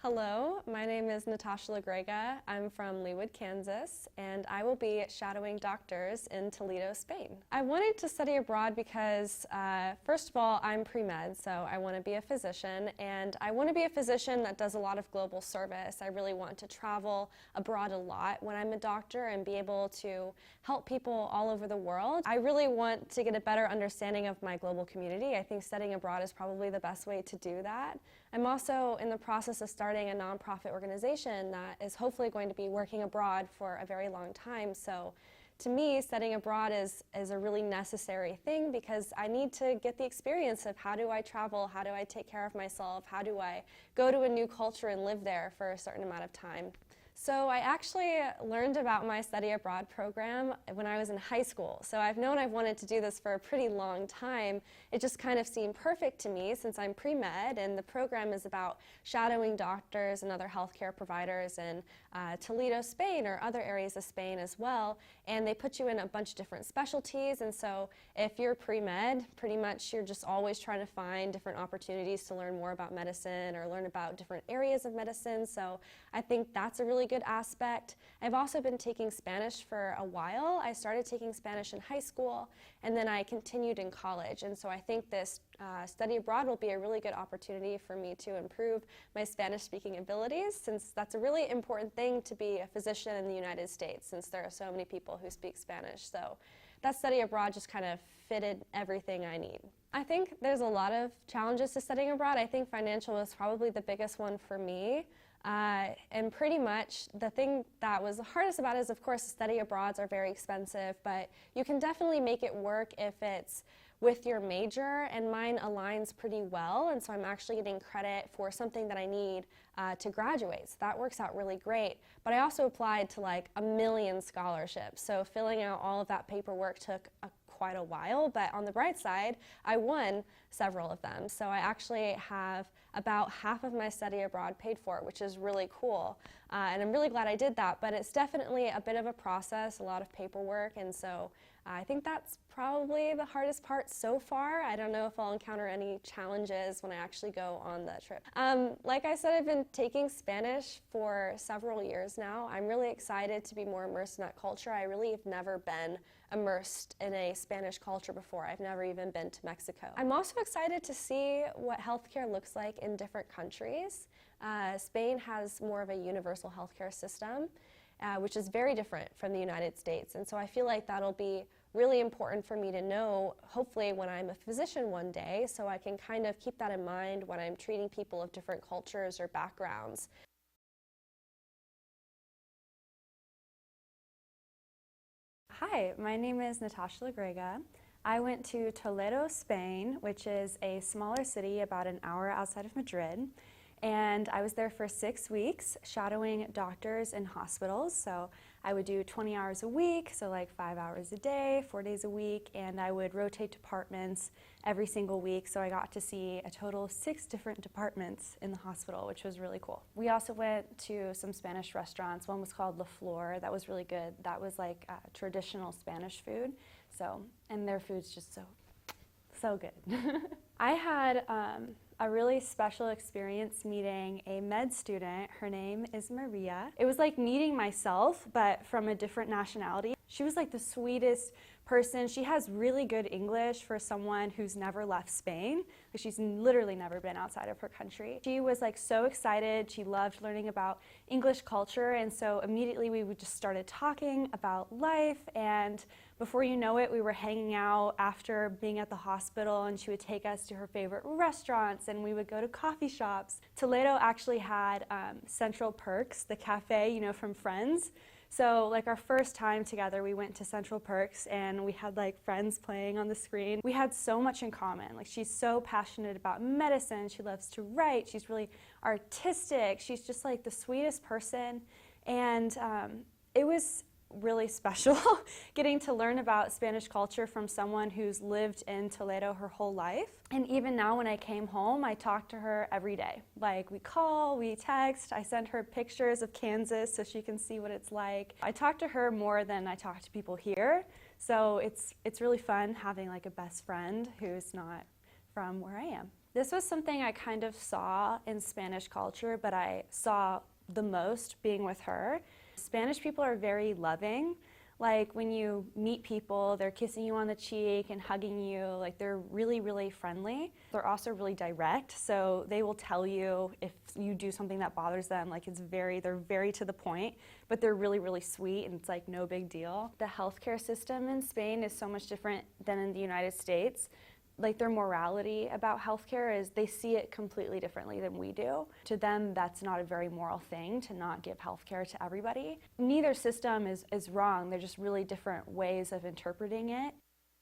Hello, my name is Natasha LaGrega. I'm from Leawood, Kansas, and I will be shadowing doctors in Toledo, Spain. I wanted to study abroad because, first of all, I'm pre-med, so I want to be a physician, and I want to be a physician that does a lot of global service. I really want to travel abroad a lot when I'm a doctor and be able to help people all over the world. I really want to get a better understanding of my global community. I think studying abroad is probably the best way to do that. I'm also in the process of starting a nonprofit organization that is hopefully going to be working abroad for a very long time. So to me, studying abroad is a really necessary thing because I need to get the experience of how do I travel, how do I take care of myself, how do I go to a new culture and live there for a certain amount of time. So I actually learned about my study abroad program when I was in high school. So I've known I've wanted to do this for a pretty long time. It just kind of seemed perfect to me since I'm pre-med, and the program is about shadowing doctors and other healthcare providers in Toledo, Spain, or other areas of Spain as well. And they put you in a bunch of different specialties, and so if you're pre-med, pretty much you're just always trying to find different opportunities to learn more about medicine or learn about different areas of medicine. So I think that's a really good aspect. I've also been taking Spanish for a while. I started taking Spanish in high school, and then I continued in college. And so I think this study abroad will be a really good opportunity for me to improve my Spanish speaking abilities, since that's a really important thing to be a physician in the United States, since there are so many people who speak Spanish. So that study abroad just kind of fitted everything I need. I think there's a lot of challenges to studying abroad. I think financial was probably the biggest one for me. And pretty much the thing that was the hardest about it is, of course, study abroads are very expensive, but you can definitely make it work if it's with your major, and mine aligns pretty well, and so I'm actually getting credit for something that I need to graduate, so that works out really great. But I also applied to like a million scholarships, so filling out all of that paperwork took quite a while, but on the bright side, I won several of them. So I actually have about half of my study abroad paid for, which is really cool. And I'm really glad I did that, but it's definitely a bit of a process, a lot of paperwork, and so I think that's probably the hardest part so far. I don't know if I'll encounter any challenges when I actually go on the trip. Like I said, I've been taking Spanish for several years now. I'm really excited to be more immersed in that culture. I really have never been immersed in a Spanish culture before. I've never even been to Mexico. I'm also excited to see what healthcare looks like in different countries. Spain has more of a universal healthcare system, which is very different from the United States. And so I feel like that'll be really important for me to know, hopefully when I'm a physician one day, so I can kind of keep that in mind when I'm treating people of different cultures or backgrounds. Hi, my name is Natasha LaGrega. I went to Toledo, Spain, which is a smaller city about an hour outside of Madrid. And I was there for 6 weeks shadowing doctors in hospitals. So I would do 20 hours a week, so like 5 hours a day, 4 days a week, and I would rotate departments every single week. So I got to see a total of 6 different departments in the hospital, which was really cool. We also went to some Spanish restaurants. One was called La Flor. That was really good. That was like traditional Spanish food. So, and their food's just so good. I had a really special experience meeting a med student. Her name is Maria. It was like meeting myself, but from a different nationality. She was like the sweetest person. She has really good English for someone who's never left Spain. She's literally never been outside of her country. She was like so excited. She loved learning about English culture, and so immediately we just started talking about life, and before you know it, we were hanging out after being at the hospital, and she would take us to her favorite restaurants, and we would go to coffee shops. Toledo actually had Central Perks, the cafe, you know, from Friends. So like our first time together, we went to Central Perks and we had like Friends playing on the screen. We had so much in common. Like she's so passionate about medicine. She loves to write. She's really artistic. She's just like the sweetest person. And it was really special getting to learn about Spanish culture from someone who's lived in Toledo her whole life. And even now when I came home, I talk to her every day. Like we call, we text, I send her pictures of Kansas so she can see what it's like. I talk to her more than I talk to people here. So it's really fun having like a best friend who's not from where I am. This was something I kind of saw in Spanish culture, but I saw the most being with her. Spanish people are very loving. Like when you meet people, they're kissing you on the cheek and hugging you. Like they're really, really friendly. They're also really direct, so they will tell you if you do something that bothers them. Like they're very to the point, but they're really, really sweet, and it's like no big deal. The healthcare system in Spain is so much different than in the United States. Like their morality about healthcare is they see it completely differently than we do. To them, that's not a very moral thing to not give healthcare to everybody. Neither system is wrong. They're just really different ways of interpreting it.